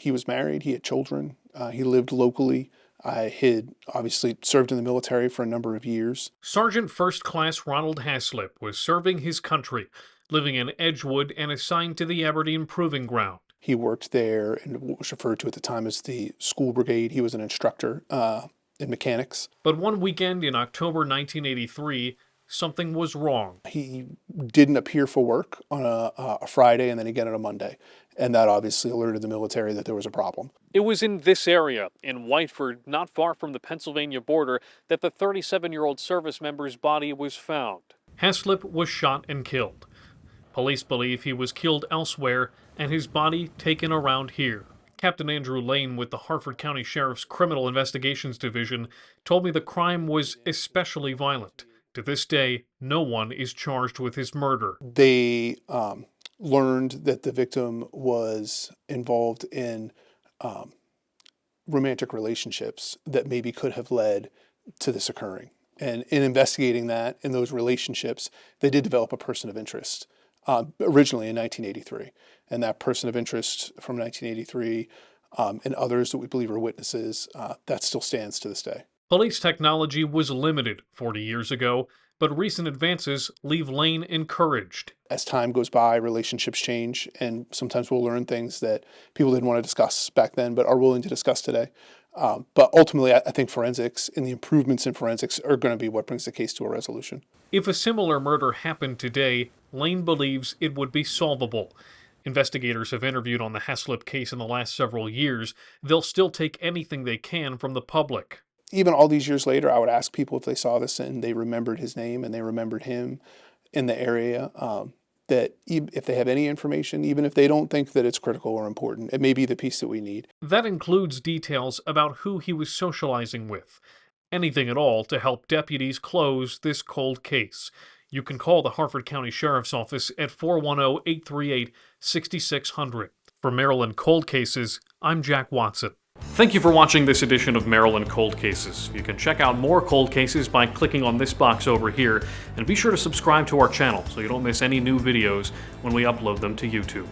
He was married, he had children, he lived locally. He had obviously served in the military for a number of years. Sergeant First Class Ronald Haislip was serving his country, living in Edgewood and assigned to the Aberdeen Proving Ground. He worked there in what was referred to at the time as the school brigade. He was an instructor in mechanics. But one weekend in October 1983, something was wrong. He didn't appear for work on a Friday and then again on a Monday. And that obviously alerted the military that there was a problem. It was in this area, in Whiteford, not far from the Pennsylvania border, that the 37-year-old service member's body was found. Haislip was shot and killed. Police believe he was killed elsewhere and his body taken around here. Captain Andrew Lane with the Harford County Sheriff's Criminal Investigations Division told me the crime was especially violent. To this day, no one is charged with his murder. They learned that the victim was involved in romantic relationships that maybe could have led to this occurring. And in investigating that, in those relationships, they did develop a person of interest, originally in 1983. And that person of interest from 1983 and others that we believe are witnesses, that still stands to this day. Police technology was limited 40 years ago, but recent advances leave Lane encouraged. As time goes by, relationships change, and sometimes we'll learn things that people didn't want to discuss back then, but are willing to discuss today. But ultimately, I think forensics and the improvements in forensics are going to be what brings the case to a resolution. If a similar murder happened today, Lane believes it would be solvable. Investigators have interviewed on the Haislip case in the last several years. They'll still take anything they can from the public. Even all these years later, I would ask people if they saw this and they remembered his name and they remembered him in the area, that if they have any information, even if they don't think that it's critical or important, it may be the piece that we need. That includes details about who he was socializing with. Anything at all to help deputies close this cold case. You can call the Harford County Sheriff's Office at 410-838-6600. For Maryland Cold Cases, I'm Jack Watson. Thank you for watching this edition of Maryland Cold Cases. You can check out more cold cases by clicking on this box over here, and be sure to subscribe to our channel so you don't miss any new videos when we upload them to YouTube.